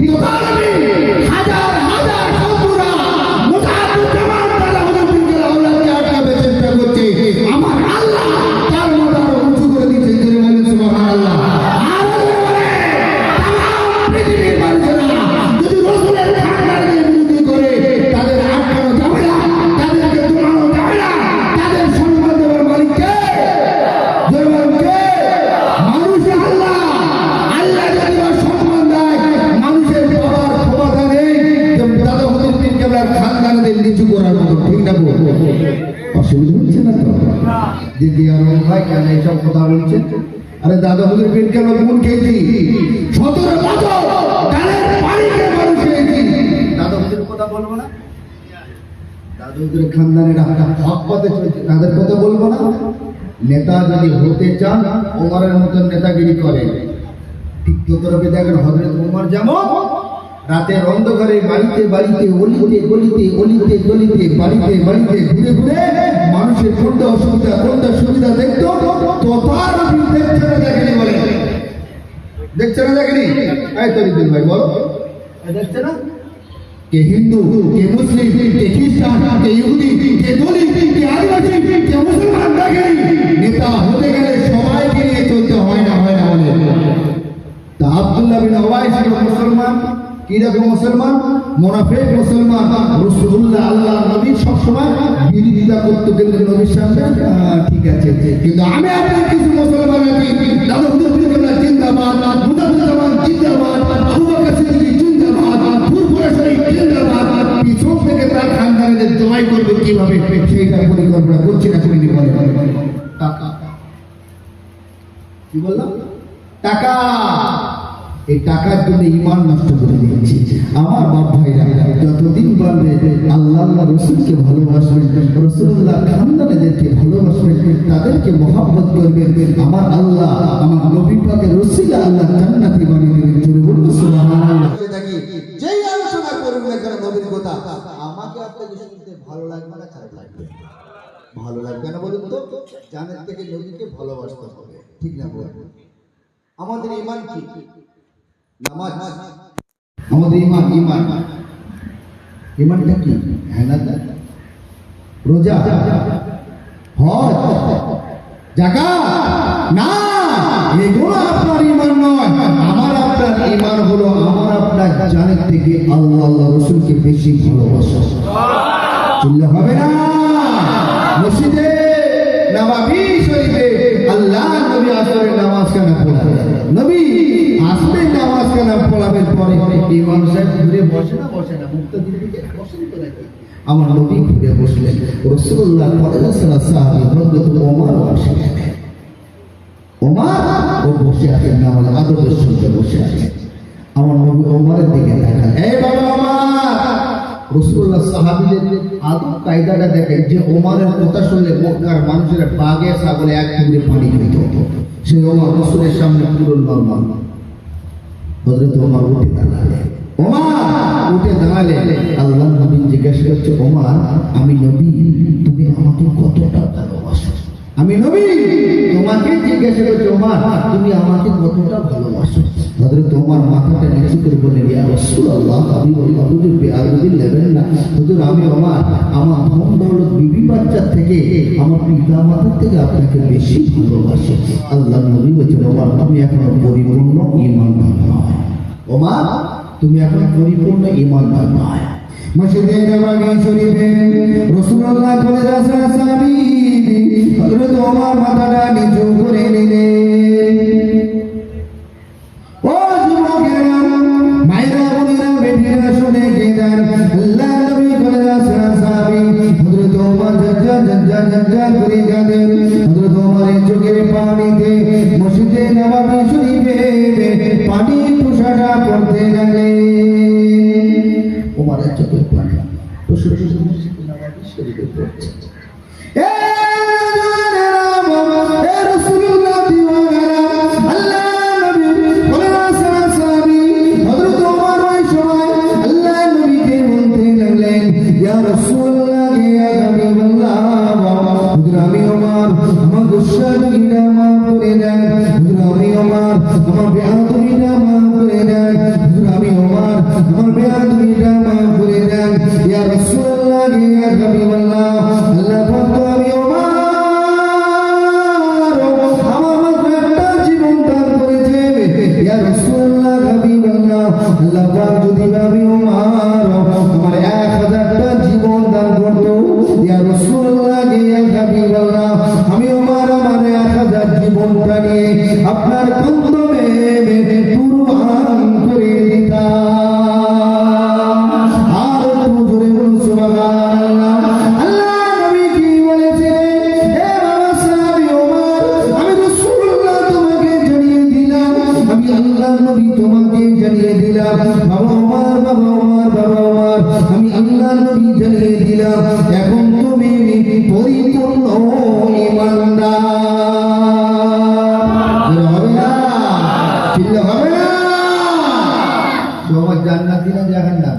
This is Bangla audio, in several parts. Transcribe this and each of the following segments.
কিন্তু হাজার হাজার শত্রুরা মুজাহিদুজ্জামান তারা হুজুরকে আওলাদকে আটকাবে চেষ্টা করছে। আমার আল্লাহ তার মাথা উঁচু করে দিয়েছে। জোরে বলেন সুবহানাল্লাহ। আর পৃথিবীর মানুষেরা যদি রাসূলের খানদানের বিরোধী করে তাদের আটকানো যাবে না, তাদেরকে দমানো যাবে না। তাদের সম্মান দেওয়ার মালিক কে? জোরে বলেন কে? মানুষ আল্লাহ। আল্লাহ যদি সম্মান দেয় মানুষের বাবার ক্ষমতা নেই দাদা হুজুর পীর কেবলার খানদানদের নিচু করার মতো। ঠিক না? অসুবিধা হচ্ছে না তো? দিদি আর ভাই কেন এইসব কথা বলছেন? আরে দাদা হুজুর পীর কেবল কোন খেয়েছি 17 বছর ডালের পানিকে মানুষ খেয়েছি। দাদা হুজুর কথা বলবো না? দাদা হুজুর খানদানেরা হক পথে চলছে, তাদের কথা বলবো না? নেতা যদি হতে চান ওমরের মতন নেতাগিরি করে। ঠিক ততরূপে দেখেন হযরত ওমর যেমন রাতের অন্ধকারে বাড়িতে বাড়িতে অলিতে গলিতে অলিতে গলিতে বাড়িতে বাড়িতে ঘুরে ঘুরে মানুষের কোনটা অসুবিধা কোনটা সুবিধা দেখতো, তথারূপী দেখছে না দেখেনি? বলে দেখছে না দেখেনি? এই তরিকুল ভাই বল, দেখছে না? কে হিন্দু, কে মুসলিম, কে খ্রিস্টান, কে ইহুদি, কে দলিত, কে আদিবাসী, কে মুসলমান দেখেনি? নেতা হতে গেলে সবাইকে নিয়ে চলতে হয় না? হয় না? বলে তা আব্দুল্লাহ বিন ওয়াইস ছিল মুসলমান। কিরকম মুসলমান? মুনাফিক মুসলমান। রাসূলুল্লাহ আল্লাহ নবী সব সময় বিরোধিতা করতে কিন্তু নবীর সামনে ঠিক আছে, কিন্তু আমি আপনার কিছু মুসলমান আছি। দাদা হুজুর কেবলা জিন্দাবাদ, মুজাহিদুজ্জামান জিন্দাবাদ, আবু বকর সিদ্দিক জিন্দাবাদ, ফুরফুরা শরীফ জিন্দাবাদ। পিছন থেকে তার খানদানের জয় করবে কিভাবে সেইটা পরিকল্পনা করছে না? করিনি? বলে টাকা। কি বললাম? টাকা। এই টাকার জন্য ঈমান নষ্ট করে দিয়েছে। আমার বাপ ভাইরা যতদিন পারবে আল্লাহ রাসূলকে ভালোবাসবেন, রাসূলুল্লাহ খানদানেদেরকে ভালোবাসবেন, তাদেরকে মহব্বত করবেন, আমার আল্লাহ আমার নবী পাকের ওসিলা আল্লাহ জান্নাতি বানিয়ে দেবেন। জোরে বলুন সুবহানাল্লাহ। যেই আলোচনা করুন না কেন নবীর কথা, আমাকে আপনাকে শুনতে ভালো লাগবে না? খারাপ লাগবে? ভালো লাগবে না বলুন তো? জানের থেকে নবীকে ভালোবাসতে হবে। ঠিক না? বলুন আমাদের ঈমান কি? নামাজ আমাদের ঈমান। ঈমানটা কি? হ্যাঁ না? রোজা, হজ, যাকাত না, এগুলো আপনার ঈমান নয়। আমার আপনার ঈমান হলো আমার আপনার জানের থেকে আল্লাহ রাসূলকে বেশি ভালোবাসা। চললে হবে না? মসজিদে নববী শরীফে আল্লাহ নবী আসরের নামাজ কেন পড়াবেন? নবী আসবে নামাজ কেন পড়াবেন? পরে ইমাম সাহেব ঘুরে বসে না? বসে না? মুক্তাদির দিকে বসেন তো নাকি? আমার নবী ঘুরে বসলেন। রাসূলুল্লাহ সাহাবী হযরত ওমর বসলেন। ওমর ও বসে আছেন, নামাজ আদবের সঙ্গে বসে আছেন। আমার নবী ওমরের দিকে তাকান, এই বাবা ওমর। রাসূলুল্লাহ সাহাবীদের আদব কায়দাটা দেখেন যে ওমরের কথা শুনলে মক্কার মানুষেরা বাগে ছাগলে এক টুকরে পানি খেত। সেই ওমর রাসূলের সামনে পুরো নরমাল। হযরত ওমর উঠে দাঁড়ালেন। ওমর উঠে দাঁড়ালেন। আল্লাহ নবী জিজ্ঞাসা করছে, ওমর আমি নবী, তুমি আমাকে কতটা ভালোবাসো? আমি নবী তোমাকে জিজ্ঞাসা করছি, ওমর তুমি আমাকে কতটা ভালোবাসো? হযরত ওমর মাথাটা নিচু করে বললেন, ইয়া রাসূলুল্লাহ আমি বলি হুজুর বেআরবি নেবেন না। হুজুর আমি ওমর আমার ধন দৌলত বিবি বাচ্চা থেকে আমার পিতা মাতার থেকে আপনাকে বেশি ভালোবাসি। আল্লাহ নবী বলেছেন, ওমর তুমি এখনো পরিপূর্ণ ঈমানদার নয়। ওমর তুমি এখন পরিপূর্ণ ঈমানদার নয়। মসজিদে নববী শরীফে রাসূলুল্লাহ বলে যাচ্ছেন, সাহাবী হযরত ওমর মাথাটা নিচু করে নিলেন। ও যুবকেরা, মায়েরা, বোনেরা, বেটিরা শুনে গেলেন। আল্লাহ নবী বলে যাচ্ছেন, সাহাবী হযরত ওমর ঝরঝর করে গেলেন। হযরত ওমরের চোখের পানিতে মসজিদে নববী শরীফে পানি ফুসাটা পড়তে লাগলেন। ওমরের চোখের পানি মসজিদে নববী শরীফে পড়ছে। আমি ওমর আমার বেয়াদবিটা মাফ করে দেন ইয়া রাসূলুল্লাহ ইয়া হাবিবাল্লাহ আল্লাহ পাক তো আমি ওমর আমার একটা জীবন দান করেছে ইয়া রাসূলুল্লাহ হাবিবাল্লাহ আল্লাহ পাক যদি আমি ওমর আমার 1000টা জীবন দান করতো ইয়া রাসূলুল্লাহ ইয়া হাবিবাল্লাহ আমি ওমর আমার 1000 জীবনটা নিয়ে আপনার কদমে কুরবান করে দিতাম। আর একটু জোরে বলুন সুবহানাল্লাহ। আল্লাহ নবী কি বলেছিলেন, হে বাবা সাহাবী ওমর, আমি রাসূলুল্লাহ তোমাকে জানিয়ে দিলাম, আমি আল্লাহ নবী তোমাকে জানিয়ে দিলাম, বাবা ওমর, বাবা ওমর, বাবা ওমর, আমি আল্লাহ নবী জানিয়ে দিলাম, এখন তুমি পরিপূর্ণ ঈমানদার। হবে না? চিল্লা হবে না? তোমার জান্নাতি না জাহান্নাম?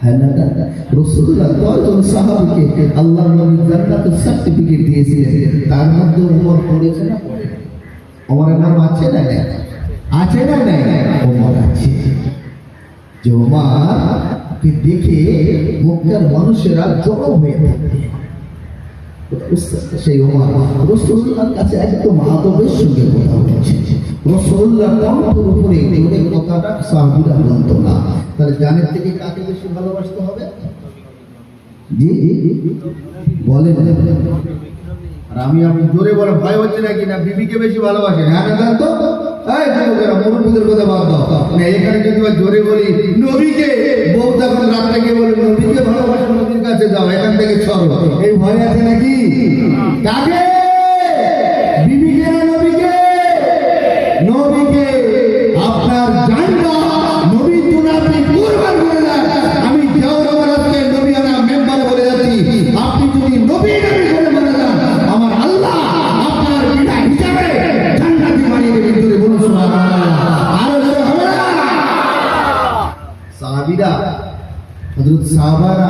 হ্যাঁ না দাদা, রাসূলুল্লাহ 10 জন সাহাবীকে আল্লাহর নবী জান্নাতের সার্টিফিকেট দিয়েছিলেন, তার মধ্যে ওমর পড়েছে না? ওমরের নাম আছে না? আছে না? ওমর আছে। যে ওমরকে দেখে মক্কার মানুষেরা জড়ো হয়ে পড়ে, সেই ওমর রাসূলুল্লাহর কাছে একদম আদবের সঙ্গে কথা বলছে। রাসূলুল্লাহ কণ্ঠের উপরে জোরে কথাটা সাহাবীরা বলতো না। তাহলে জানের থেকে কাকে বেশি ভালোবাসতে হবে? জি বলেন। আর আমি জোরে বলে ভয় হচ্ছে নাকি না বিবিকে বেশি ভালোবাসেন? হ্যাঁ না তো এই যুবকেরা মুরব্বিদের কথা বাদ দাও না, এখানে যদি জোরে বলি নবীকে, বউ তখন রাত্রে গিয়ে বলে নবীকে ভালোবাসো, নবীর কাছে যাও, এখান থেকে ছড়ো, এই ভয় আছে নাকি? কাকে? বিবিকে না নবীকে? নবীকে। আপনার জানটা নবীর জন্য আপনি কুরবান করে দেন। আমি জাওরাবার আজকে নবী আনা মেম্বার বলে যাচ্ছি, আপনি যদি নবী নবী করে বলে দেন, আমার আল্লাহ আপনার বিনা হিসাবে জান্নাতি বানিয়ে দেবেন। জোরে বলুন সুবহানাল্লাহ। আরো জোরে হবে না? সাহাবীরা, হযরত সাহাবারা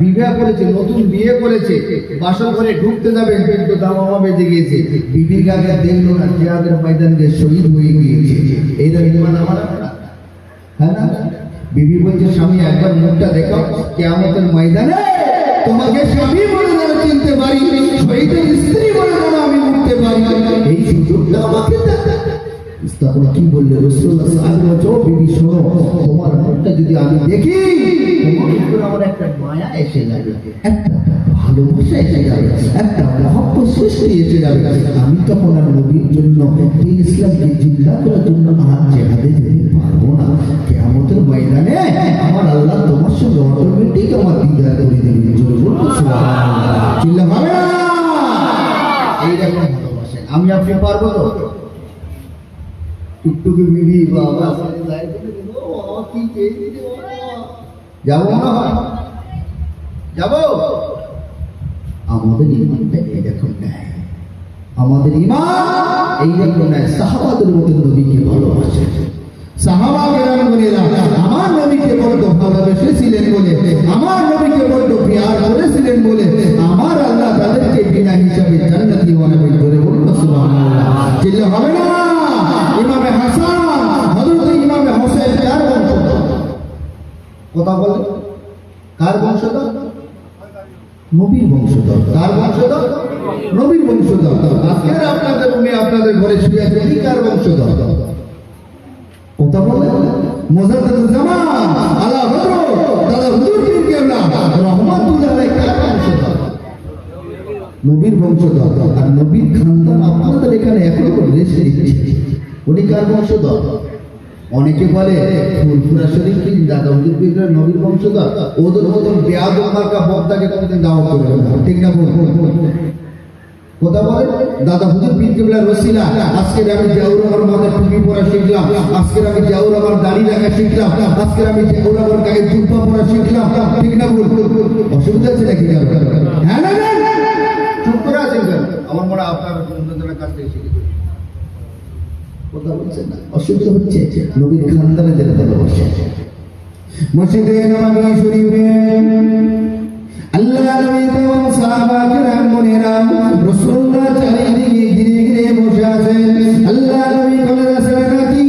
বিবাহ করেছে, নতুন বিয়ে করেছে, বাসর ঘরে ঢুকতে যাবেন কিন্তু দাওয়া বেজে গিয়েছে, বিবির গায়ে দেখলো না, জিহাদের ময়দানে শহীদ হয়ে গিয়েছে। এইটা ঈমান আমার না? হ্যাঁ না? বিবি বলছে, স্বামী একবার মুখটা দেখাও, কিয়ামতের ময়দানে তোমাকে স্বামী বলে যারা চিনতে পারি, শহীদের স্ত্রী বলে যারা আমি উঠতে পারি, এই সুযোগটা আমাকে দাও। তখন কি বললে রাসূলুল্লাহ সাল্লাল্লাহু আলাইহি ওয়াসাল্লাম, বিবি শোনো, তোমার মুখটা যদি আমি দেখি, তোমার উপর আমার একটা মায়া এসে যাবে, একটা ভালোবাসা এসে যাবে, একটা মহব্বত সৃষ্টি এসে যাবে। আমি তখন আর নবীর জন্য দিন ইসলামকে জিন্দা করার জন্য আর জিহাদে যেতে পারবো না। কিয়ামতের ময়দানে আমার আল্লাহ তোমার সঙ্গে অটোমেটিক আমার দিদার করে দেবেন। জোরে বলুন সুবহানাল্লাহ। চিল্লা হবে না? এইরকম ভালোবাসেন আমি আপনি পারবো তো? টুকটুকি বিবি বাবা যাবো না? যাবো? আমাদের ঈমানটা এইরকম নেয়, আমাদের ঈমান এইরকম নেয়। সাহাবাদের মতো নবীকে ভালোবাসে। সাহাবাগণ বলেন, আমার নবীকে বড় ভালোবেসেছিলেন বলে, আমার নবীকে বড় প্যার করেছিলেন বলে, আমার আল্লাহ তাদেরকে বিনা হিসাবে জান্নাতি বানাবেন। করে বলুন সুবহানাল্লাহ। চিল্লা হবে না? ইমামে হাসান, হযরত ইমামে হোসেন কার বংশধর? কথা বলে, কার বংশধর? নবীর বংশধর। কার বংশধর? নবীর বংশধর। আজকে আপনাদের রুমে আপনাদের ঘরে শুয়ে আছে, কার বংশধর? কথা বলে, মুজাদ্দিদুল জামান আলা হযরত দাদা হুজুর পীর কেবলা রাহমাতুল্লাহ আলাইহি কার বংশধর? নবীর বংশধর। আর নবীর খানদান আপনাদের এখানে এখনো রেসে দিচ্ছে, উনি কার বংশধর? অনেকে বলে ফুরফুরা শরীফ কি দাদা হুজুর পীর নবীর বংশধর, ওদের মতন বেয়াদব মার্কা বক্তাকে কোনদিন দাওয়াত করবে না, ঠিক না? কথা বলে, দাদা হুজুর পীর কেবলার ওসিলা আজকে আমি জিয়াউর রহমানের মাথায় টুপি পরা শিখলাম, আজকে আমি জিয়াউর রহমান দাড়ি রাখা শিখলাম, আজকে আমি জিয়াউর রহমান গায়ে জুব্বা পরা শিখলাম, ঠিক না? অসুবিধা আছে নাকি? হ্যাঁ না? চুপ করে আছেন কেন? আমার মনে হয় আপনার বন্ধুদের কাছ থেকে শিখেছে। কথা বলছেন না? অসুবিধা হচ্ছে। নবীর খানদানে যেতে ভালোবাসে। মসজিদে নববী শরীফে আল্লাহ নবী এবং সাহাবা কিরাম মুনিরা রাসূলুল্লাহ চারিদিকে ঘিরে ঘিরে বসে আছেন। আল্লাহ নবী বলে রাসূল নাকি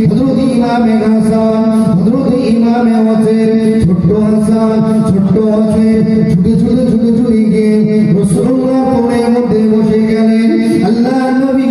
হযরত ইমাম হাসান হাসান হযরত ইমামে হোসেন ছোট্ট হাসান ছোট্ট হোসেন ছুটে ছুটে ছুটে ছুটে গিয়ে রাসূলুল্লাহ কোলের মধ্যে বসে গেলেন আল্লাহর নবী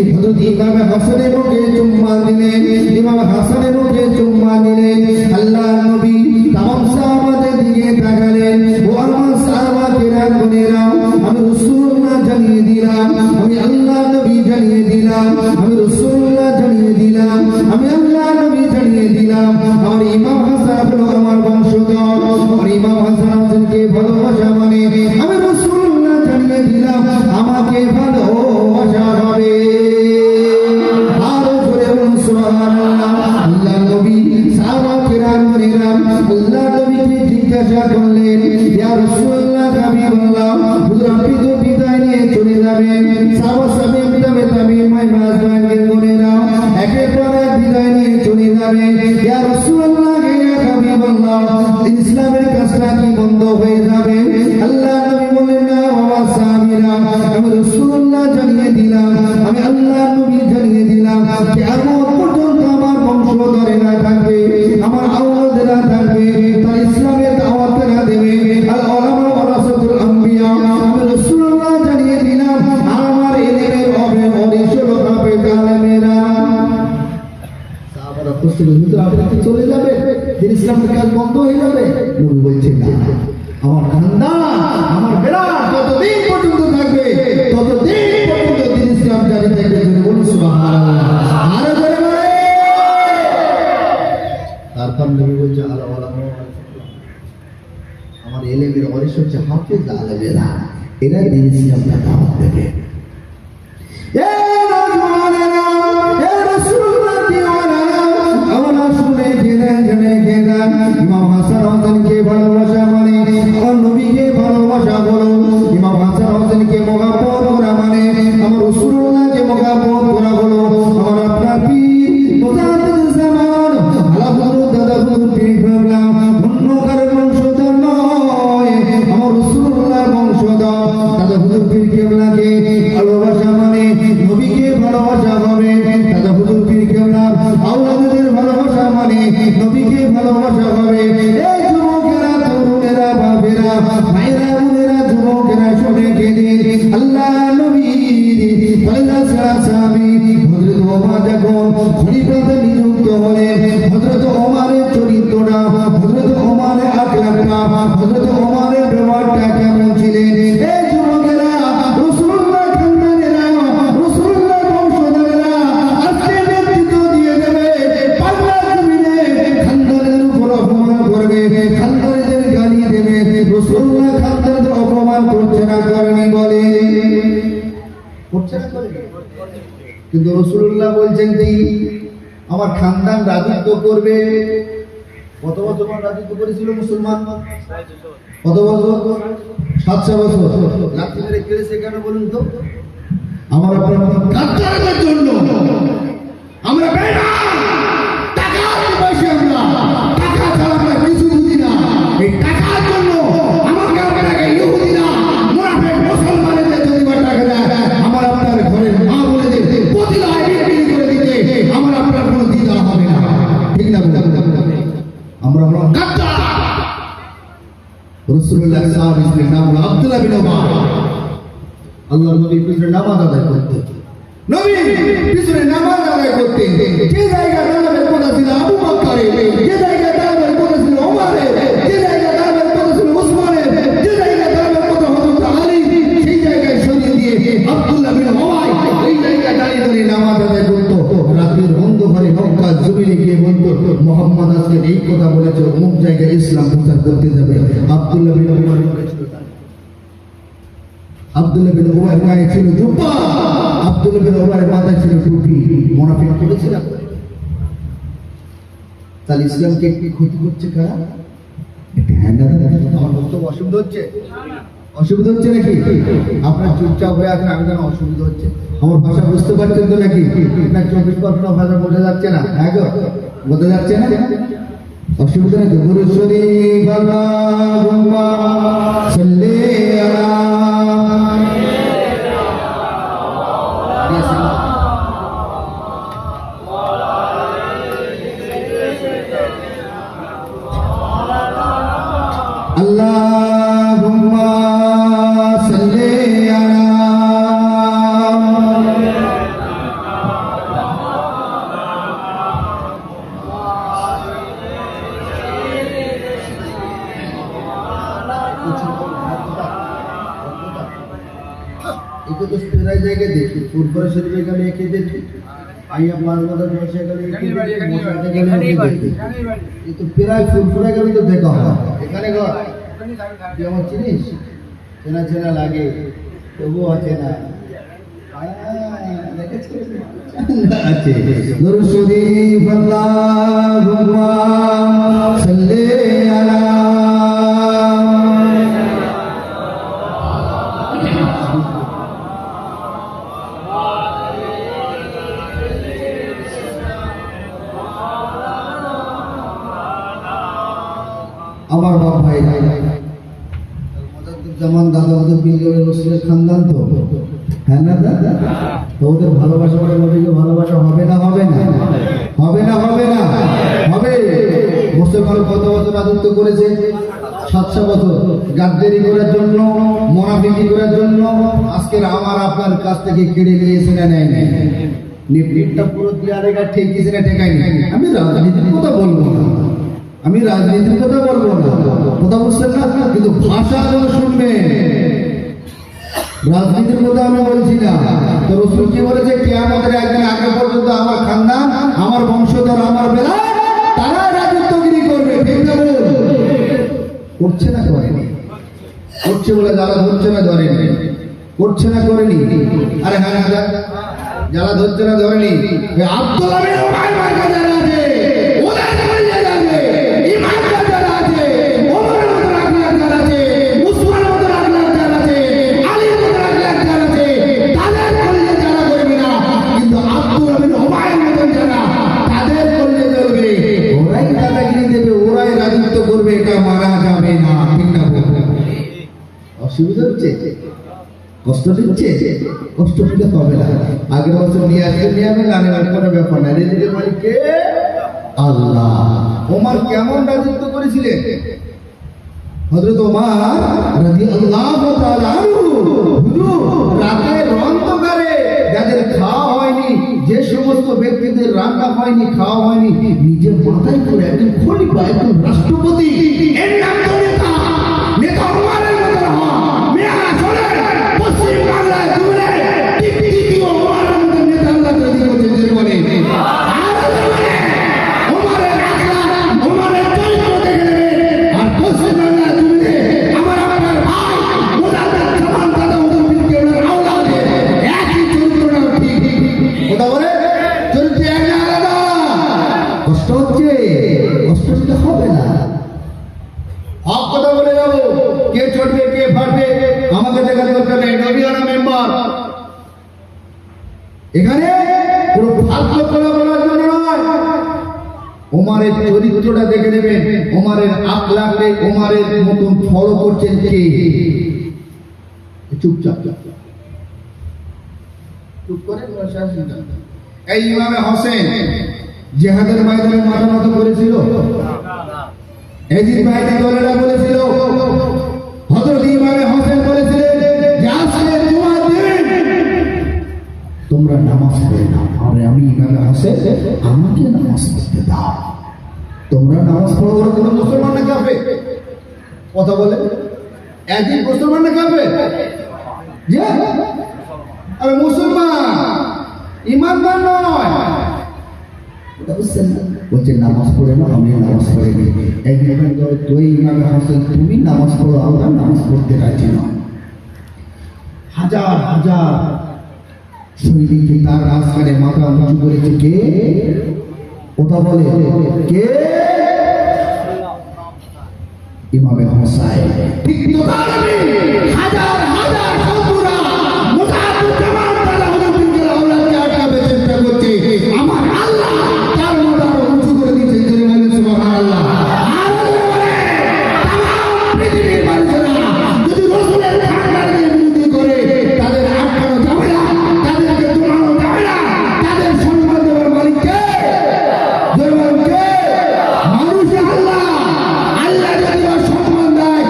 হযরত ইমামে হাসানের মুখে চুম্মা দিলেন ইমাম হাসানের মুখে চুম্মা দিলেন আল্লাহর নবী তামাম সাহাবাদের দিকে তাকালেন ও আমার সাহাবা কিরাম বোনেরা আমি রাসূলুল্লাহ জানিয়ে দিলাম আমি আল্লাহ নবী জানিয়ে দিলাম আমি রাসূলুল্লাহ জানিয়ে দিলাম আমি আল্লাহ নবী জানিয়ে দিলাম আমার ইমাম হাসান হলো আমার বংশধর আমার ইমাম হাসান হোসেনকে ভালোবাসা মানে আমি রাসূলুল্লাহ জানিয়ে দিলাম আমাকে ভালোবাসা হবে আরো জোরে বলুন সুবহানাল্লাহ আল্লাহ নবী সাহাবা কিরাম বোনেরা আল্লাহ নবীকে জিজ্ঞাসা করলেন ইয়া রাসূলুল্লাহ হাবিবাল্লাহ হুজুর আপনি তো বিদায় নিয়ে চলে যাবেন সাহাবা সাহেব তাবে মাইমাজবানের বোনেরা একের পর এক বিদায় নিয়ে চলে যাবেন ইয়া রাসূলুল্লাহ ইয়া হাবিবাল্লাহ ইসলামের কাজটা কি বন্ধ হয়ে যাবে আল্লাহ নবী বলেন না বাবা সাহাবীরা আমি রাসূলুল্লাহ জানিয়ে দিলাম আমি আল্লাহ নবী জানিয়ে দিলাম কিয়ামত পর্যন্ত আমার বংশধরেরা থাকবে আমার আওলাদেরা থাকবে তারা ইসলামের দাওয়াতেরা দেবে আল উলামা ওয়ারাসাতুল আম্বিয়া আমি রাসূলুল্লাহ জানিয়ে দিলাম আমার ইলমের অরিসল হবে কালামেরা সাহাবারা প্রশ্ন করলেন আপনি কি চলে যাবে দিন ইসলামের কাজ বন্ধ হয়ে যাবে নবী বলছেন না আমার খানদান আমার বেড়া যতদিন পর্যন্ত থাকবে ততদিন পর্যন্ত দিন ইসলাম জারি থাকবে বলুন সুবহানাল্লাহ আরো জোরে বলে তারপর নবী বলছে আল উলামা আমার ইলমের ওয়ারিস হচ্ছে হাফেজ আলেমেরা এরা দিন ইসলামকে দাওয়াত দেবে এ রাজওয়ালেরা এ রাসূলুল্লাহ দিওয়ানারা আমরা শুনে গেলেন জেনে গেলেন ইমাম হাসান হোসেনকে ভালোবাসা মানে আমার নবীকে ভালোবাসা বলো ইমাম হাসান হোসেনকে মহব্বত করা মানে আমার রাসূলুল্লাহকে মহব্বত করা বলো আমার আপনার পীর মুজাদ্দিদ জামান আলা হযরত দাদা হুজুর পীর কেবলা অন্য কারো বংশধর নয় আমার রাসূলুল্লাহর বংশধর দাদা হুজুর পীর কেবলাকে ভালোবাসা মানে নবীকে ভালোবাসা হবে দাদা হুজুর পীর কেবলা আওলাদের ভালোবাসা মানে নবীকে ভালোবাসা হবে এই যুবকেরা তরুণেরা বাপেরা ভাইরা বোনেরা যুবকেরা শুনে গেলে আল্লাহ নবী পয়লা সাহাবী হযরত ওমর যখন খলিফাতে নিযুক্ত হলেন হযরত ওমরের চরিত্রটা হযরত ওমরের আকলাকটা হযরত ওমরের ব্যবহারটা কেমন ছিলেন এই যুবকেরা রাসূলুল্লাহ খানদানেরা রাসূলুল্লাহ বংশধরেরা আজকে নেতৃত্ব দিয়ে দেবে পাগলা জমিনে খানদানের উপর অপমান করবে খানদানের গালি দেবে রাসূলুল্লাহ খানদানের অপমান করছে না করেনি বলে করছে না করে কিন্তু রাসূলুল্লাহ বলছেন যে আমার খানদান রাজত্ব করবে কত বছর রাজত্ব করেছিল মুসলমান কত বছর 700 বছর লাঠি মেরে কেড়েছে কেন বলুন তো আমার আপনার গাদ্দারদের জন্য আমরা বেড়া টাকা পয়সা আমরা টাকা ছাড়া আমরা কিছু বুঝি না এই টাকার জন্য আমাকে আপনাকে ইহুদি না মুনাফিক মুসলমানদের যদি টাকা দেয় আমার আপনার ঘরের মা বলে দিতে প্রতিদায় বিক্রি করে দিতে আমার আপনার কোনো দ্বিধা হবে না ঠিক না আমরা আমরা গাদ্দার রাসূলুল্লাহ সাল্লাল্লাহু আলাইহি ওয়াসাল্লাম নাম হলো আব্দুল্লাহ বিন ওমর আল্লাহর নবীর পিছনে নামাজ আদায় করতেন নবী পিছনে নামাজ আদায় করতেন যে জায়গা দাঁড়ানোর কথা ছিল আবু বকরের যে জায়গা দাঁড়ানোর কথা ছিল ওমরের যে জায়গা দাঁড়ানোর কথা ছিল ওসমানের যে জায়গা দাঁড়ানোর কথা হযরত আলী সেই জায়গায় সরিয়ে দিয়ে আব্দুল্লাহ বিন ওমর এই জায়গায় দাঁড়িয়ে দাঁড়িয়ে নামাজ আদায় করত রাতের অন্ধকারে মক্কা জমিনে গিয়ে বলতো মুহাম্মদ আজকে এই কথা বলেছে অমুক জায়গায় ইসলাম প্রচার করতে যাবে আব্দুল্লাহ বিন ওমর আব্দুল্লাহ বিন ওমর গায়ে ছিল জুব্বা আব্দুল্লাহ বিন ওমরের মাথায় ছিল টুপি মুনাফিক করেছিল তাহলে ইসলামকে কি ক্ষতি করছে কারা এটা আমার বক্তব্য অসুবিধা হচ্ছে অসুবিধা হচ্ছে নাকি আপনার চুপচাপ হয়ে আছেন আমি কেন অসুবিধা হচ্ছে আমার ভাষা বুঝতে পারছেন তো নাকি না 24 ভাষা বোঝা যাচ্ছে না হ্যাঁ গো বোঝা যাচ্ছে না অসুবিধা নাকি গুরু শরীফ আল্লাহুম্মা সাল্লি আলা আল্লাহুম্মা সাল্লি আলা इनको तो स्पेरा जाएगा देखिए फुरफुरा शरीफ का लेके देखिए आइए मालूम है जोशे का लेके मोशाते का लेके देखिए ये तो पेरा फुरफुरा का भी तो देखा होगा এখানে গো যেমন চিনিস চেনা চেনা লাগে তবু আছে না আছে নূর শরীফ আল্লাহুম্মা সাল্লি আলা আমার বাপ ভাই যেমন দাদা ওদের বিলগের রসুলের খানদান তো হ্যাঁ না দাদা তো ওদের ভালোবাসা করে নবীকে ভালোবাসা হবে না হবে না হবে না হবে না হবে মুসলমান কত বছর রাজত্ব করেছে 700 বছর গাদ্দারি করার জন্য মুনাফিকি করার জন্য আজকের আমার আপনার কাছ থেকে কেড়ে নিয়েছে না নেয় নাই নিপটা পুরো দিয়ারে গা ঠেকিয়েছে না ঠেকাই নাই আমি রাজনীতির কথা বলবো না আমি রাজনীতির কথা বলবো না কথা বুঝছেন না কিন্তু ভাষা যেন শুনবেন রাজনীতির কথা আমি বলছি না তো রসুল কি বলেছে কিয়ামতের একদিন আগে পর্যন্ত আমার খানদান আমার বংশধর আমার বেলা তারা রাজত্বগিরি করবে ঠিক না বল করছে না করেনি করছে বলে যারা ধরছে না ধরেনি করছে না করেনি আরে হ্যাঁ যারা ধরছে না ধরেনি আব্দুল আমিন ওমার মার্কা যারা আছে ওদের বলে যাবে ইমাম যারা আছে ওমর মতো রাখলাম যারা আছে উসমান মতো রাখলাম যারা আছে আলী মতো রাখলাম যারা আছে তাদের বলে যারা করবে না কিন্তু আব্দুল আমিন ওমার মতো যারা তাদের বলে চলবে ওরাই দাদাগিরি দেবে ওরাই রাজত্ব করবে এটা মানা যাবে না ঠিক না অসুবিধা হচ্ছে কষ্ট দিচ্ছে কষ্ট দিতে হবে না আগের বছর নিয়ে আসতে নিয়ে আমি গানের কোনো ব্যাপার না রেজিকের মালিক কে আল্লাহ ওমর কেমন রাজত্ব করেছিলেন হযরত ওমর রাদিয়াল্লাহু তাআলা আনহু হুজুর রাতের অন্ধকারে যাদের খাওয়া হয়নি যে সমস্ত ব্যক্তিদের রান্না হয়নি খাওয়া হয়নি নিজের মাথায় করে একজন খলিফা একজন রাষ্ট্রপতি এর নাম তো নেতা নেতা ওমরের মতো মিয়া চলে পশ্চিম বাংলায় দূরে টিকটিকি ওমরের মতো নেতা আল্লাহ তৈরি করছে জীবনে ওমরের আখলা ওমরের চরিত্র দেখে আর পশ্চিম বাংলায় দূরে আমার আপনার ভাই মুজাদ্দেদ জামান দাদা ওদের বিলকে ওনার আওলাদে একই চরিত্রটা ঠিক কথা বলে চরিত্র এক না আলাদা কষ্ট হচ্ছে কষ্ট দিতে হবে না হক কথা বলে যাবো কে চড়বে কে ফাটবে আমাকে দেখাতে করতে নেই নবীনা মেম্বার এখানে পুরো ফালতু কথা বলার জন্য নয় ওমরের চরিত্রটা দেখে নেবেন ওমরের আখলাকে ওমরের মতন ফলো করছেন কে চুপচাপ চুপ করে এই ইমামে হোসেন জিহাদের ময়দানে মাথা নত করেছিল এজিদ ভাইদের দলেরা বলেছিল হযরত ইমামে হোসেন বলেছিলেন যে আজকে জুমার দিন তোমরা নামাজ পড়ে নাও আর আমি ইমামে হোসেন আমাকে নামাজ পড়তে দাও তোমরা নামাজ পড়ো ওরা কোনো মুসলমান না কাফের কথা বলে এজিদ মুসলমান না কাফের যে আরে মুসলমান ঈমানদার নয় বলছে নামাজ পড়ে না আমি নামাজ পড়ে নি একদিন তুই ইমামে হোসেন তুমি নামাজ পড়ো আমরা নামাজ পড়তে রাজি নয় হাজার হাজার সৈনিক তার রাস্তায় মাথা উঁচু করেছে কে ওটা বলে কে ইমামে হোসেন ঠিক তো হাজার হাজার শত্রুরা মুজাহিদ জামান তারা ওদের দিকে আওলাদকে আটকাবে চেষ্টা করছে আমার আল্লাহ তার মাথা উঁচু করে দিয়েছে জেনে বলেন সুবহানাল্লাহ আর বলে তাম পৃথিবীর মানুষেরা যদি রাসূলের খানদানের বিরোধী করে তাদের আটকানো যাবে না তাদেরকে দমানো যাবে না তাদের সম্মান দেওয়ার মালিক কে দেওয়ার কে মানুষ আল্লাহ আল্লাহ যদি সম্মান দেয়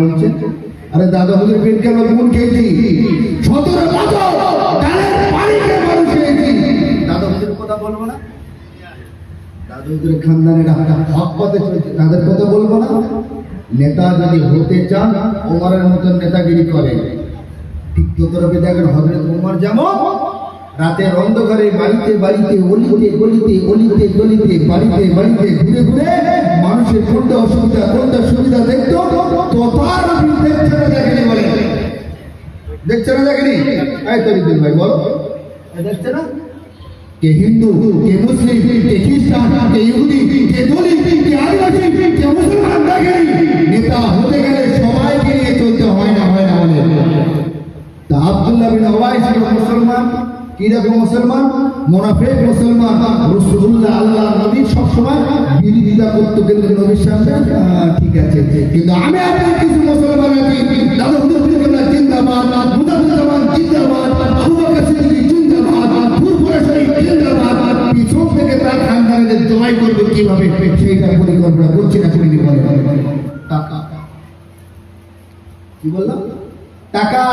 হচ্ছে? আরে দাদা হুজুর পেটকে আমরা গুণ খেয়েছি, 17 বছর ডালের পানি খেয়ে মানুষ খেয়েছি। দাদা হুজুরের কথা বলবো না? দাদা হুজুরের খানদানেরা হক পথে চলছে, তাদের কথা বলবো না? নেতা যদি হতে চান ওমরের মতন নেতাগিরি করে। ঠিক ততরূপে দেখেন হযরত ওমর যেমন রাতের অন্ধকারে বাড়িতে বাড়িতে অলিতে গলিতে অলিতে গলিতে বাড়িতে বাড়িতে ঘুরে ঘুরে মানুষের কোনটা অসুবিধা কোনটা সুবিধা দেখতো, তথারূপে দেখছে না দেখেনি? বলে দেখছে না দেখেনি? এই তরিকুল ভাই বল, দেখছে না? কে হিন্দু, কে মুসলিম, কে খ্রিস্টান, কে ইহুদি, কে দলিত, কে আদিবাসী, কে মুসলমান দেখেনি? নেতা হতে গেলে সবাইকে নিয়ে চলতে হয় না? হয় না? বলে তা আব্দুল্লাহ বিন ওয়াইস ছিল মুসলমান। কিরকম মুসলমান? মুনাফিক মুসলমান। রাসূলুল্লাহ আল্লাহ নবী সব সময় বিরোধিতা করতে, কিন্তু নবীর সামনে ঠিক আছে, কিন্তু আমি আপনি কিছু মুসলমান আছি। দাদা হুজুর কিবলা জিন্দাবাদ, মুজাহিদ জিন্দাবাদ, আবু বকর সিদ্দিক জিন্দাবাদ, ফুরফুরা শরীফ জিন্দাবাদ। পিছন থেকে তার খানদানের জয় করবে কিভাবে সেইটা পরিকল্পনা করছে না? করিনি? বলে টাকা। কি বললাম? টাকা।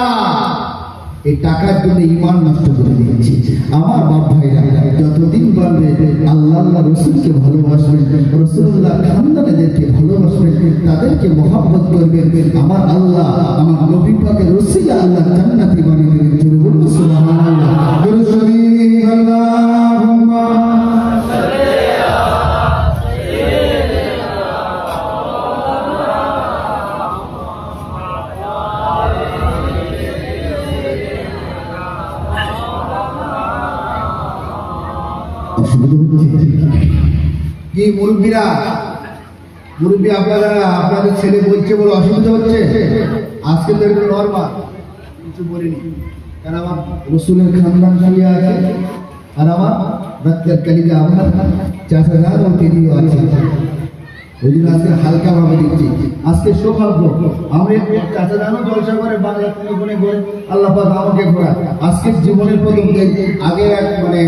এই টাকার জন্য ঈমান নষ্ট করে দিয়েছি। আমার বাপ ভাইরা যতদিন পারবে আল্লাহ রাসূলকে ভালোবাসবেন, রাসূলুল্লাহ খানদানেদেরকে ভালোবাসবেন, তাদেরকে মহব্বত করবেন, আমার আল্লাহ আমার নবী পাকের ওসিলা আল্লাহ জান্নাতি বানিয়ে দেবেন। জোরে বলুন সুবহানাল্লাহ। জোরে শরীফ আল্লাহুম্মা সাল্লি আলা কি মুরব্বীরা, মুরব্বী আপনারা, আপনাদের ছেলে বলছে বলে অসুবিধা হচ্ছে? আজকে তো একটু নরমাল, কিছু বলিনি, কারণ আমার রসুলের খানদান শুয়ে আছে আর আমার রক্তের কালিকা আমার চাচা যান ও তিনিও আছে। ওই জন্য আজকে হালকা ভাবে দিচ্ছি। আজকে সৌভাগ্য আমরা চাচা জানো জলসা করে বাংলা কোনে করে আল্লাহ পাক আমাকে ঘোরা। আজকের জীবনের প্রথম আগে মানে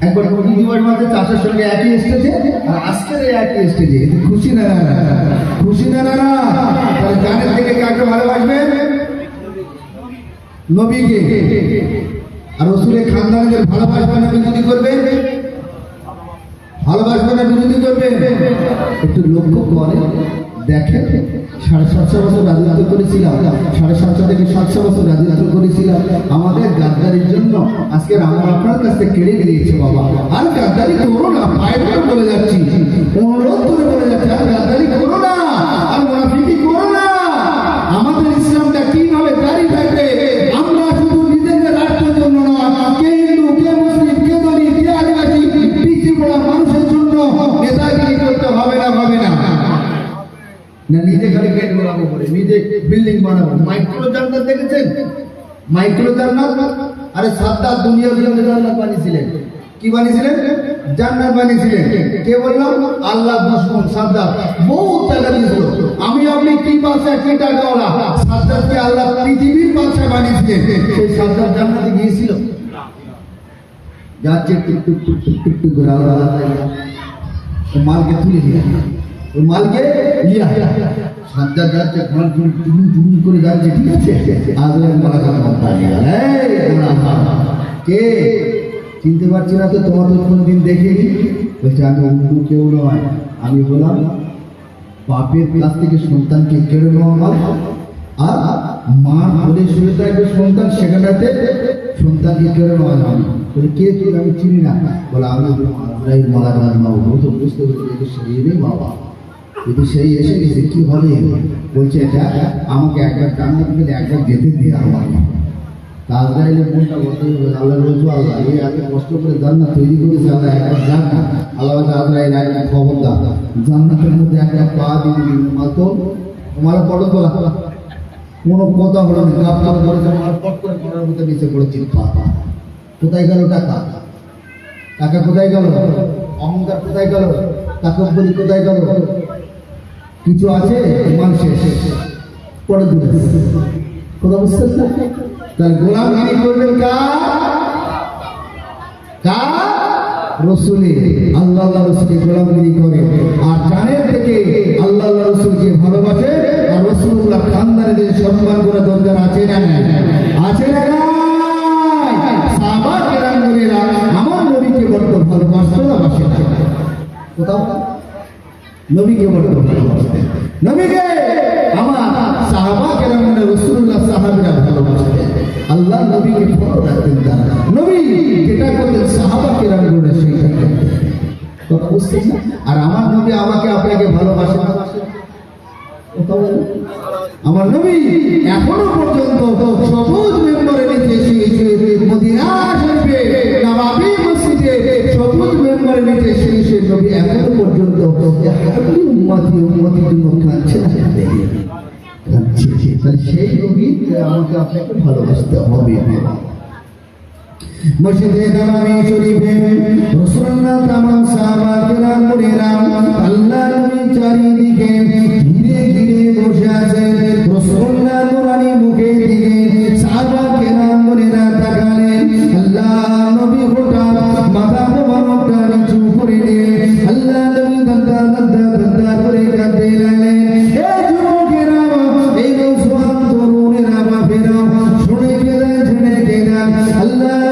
একবার নদীর মাঝে চাষের সঙ্গে একই স্টেজে আর আজকের একই স্টেজে। খুশি না? খুশি না? তাহলে গানের থেকে কাকে ভালোবাসবেন? নবীকে। আর রসুলের খানদানদের ভালোবাসবেন না বিরোধী করবেন? ভালোবাসবেন না বিরোধী করবেন? একটু লক্ষ্য করে দেখেন, 750 বছর রাজত্ব করেছিলাম, 750 থেকে 700 বছর রাজত্ব করেছিলাম। আমাদের গাদ্দারির জন্য আজকে আমরা আপনার কাছ থেকে কেড়ে নিয়েছে বাবা। আর গাদ্দারি করো না, পায়ে বলে যাচ্ছি, অনুরোধ করে বলে যাচ্ছি, আর গাদ্দারি করো না, আর মুনাফিকি করো না। আমাদের ইসলামটা কিভাবে জারি থাকবে? আমরা শুধু নিজেদের রাষ্ট্রের জন্য নয়, কে হিন্দু, কে মুসলিম, কে দলিত, কে আদিবাসী, পিছিয়ে পড়া মানুষের জন্য নেতাগিরি করতে হবে না? হবে না? না নিজে খালি গেট বানাবো বলে নিজে বিল্ডিং বানাবো। মাইক্রো জান্নাত দেখেছেন? মাইক্রো জান্নাত। আরে সাদ্দাত দুনিয়ার জন্য জান্নাত বানিয়েছিলেন। কি বানিয়েছিলেন? জান্নাত বানিয়েছিলেন। কে বললাম? আল্লাহ দুশমন সাদ্দাত বহু টাকা দিয়েছিল। আমি আপনি কি বাদশা, কি টাকাওয়ালা? সাদ্দাতকে আল্লাহ পৃথিবীর বাদশা বানিয়েছিলেন। সেই সাদ্দাত জান্নাতে গিয়েছিল? যাচ্ছে টুক টুক টুক টুক টুক টুক করে আল্লাহ মালকে তুলে দিয়ে ওই মালকে লিয়া সাজ্জাদ যাচ্ছে, ঘর টুন করে যাচ্ছে, ঠিক আছে? আজরাইল মালাকাল কে চিনতে পারছি না তো, তোমার তো কোনোদিন দেখিনি। বলছে আমি অন্য কেউ নয়, আমি বললাম বাপের কাছ থেকে সন্তানকে কেড়ে নেওয়া মাল, আর মা বলে শুয়ে থাকবে সন্তান, সেখানটাতে সন্তানকে কেড়ে নেওয়া যাবে। বলে কে তুই? আমি চিনি না। বলে আমি আজরাইল মালাকাল মাউত। তো বুঝতে পেরেছি সেই রে বাবা, যদি সেই এসে গেছে কি হবে? বলছে এটা আমাকে একবার জান্নাত দিলে একবার যেতে দিয়ে আমাকে। আজরাইলের মনটা বলতে আল্লাহ বলছো, আল্লাহ এই আগে কষ্ট করে জান্নাত তৈরি করেছে, আল্লাহ একবার যান না। আল্লাহ আজরাইল একটা খবর দাও, জান্নাতের মধ্যে একটা পা দিয়ে দিন মাতো তোমার পড়ো তোলা। কোনো কথা হলো না, কাপ কাপ করে আমার পট করে পড়ার মধ্যে নিচে পড়েছি। কোথায় গেল টাকা? টাকা কোথায় গেল? অহংকার কোথায় গেল? তাকব্বুরি কোথায় গেল? কিছু আছে? ইমান শেষ, পড়ে দিলে কথা বুঝতে। তার গোলামগিরি করবেন কার? রসুলের। আল্লাহ রসুলকে গোলামগিরি করে আর জানের থেকে আল্লাহ রসুলকে ভালোবাসে আর রসুল্লাহ সম্মান করা দরকার আছে না আছে না সাহাবা কেরামরা আমার নবীকে বড় ভালোবাসতো না বাসে না কোথাও নবীকে বড় ভালোবাসতেন নবীকে আমার সাহাবা কেরামরা রাসূলুল্লাহ সাহাবীরা ভালোবাসতেন আল্লাহ নবীকে ফলো রাখতেন তারা নবী যেটা করতেন সাহাবা কেরামরা সেটা করতেন কথা বুঝছেন না আর আমার নবী আমাকে আপনাকে ভালোবাসে না আমার নবী এখনো পর্যন্ত সবুজ মেম্বারে নিচে মদিনা শরীফে নবাবী মসজিদে সবুজ মেম্বারে নিচে এসে নবী এখনো পর্যন্ত উম্মতি জন্য কাঁদছে তাহলে সেই নবী আমাকে আপনাকে ভালোবাসতে হবে মসজিদে নববী শরীফে রাসূলুল্লাহ তামাম সাহাবা কেরাম মুরিরা আল্লাহ নবী চারিদিকে ধীরে ধীরে বসে আছেন রাসূলুল্লাহ নুরানি মুখের দিকে সাহাবা কেরাম মুরিরা তাকালেন আল্লাহ নবী হঠাৎ মাথা মোবারকটা নিচু করে দিয়ে আল্লাহ নবী দদ্দা করে কাঁদতে লাগলেন হে যুবকেরা এই নওজোয়ান তরুণেরা বাপেরা শুনে গেলেন শুনে গেলেন আল্লাহ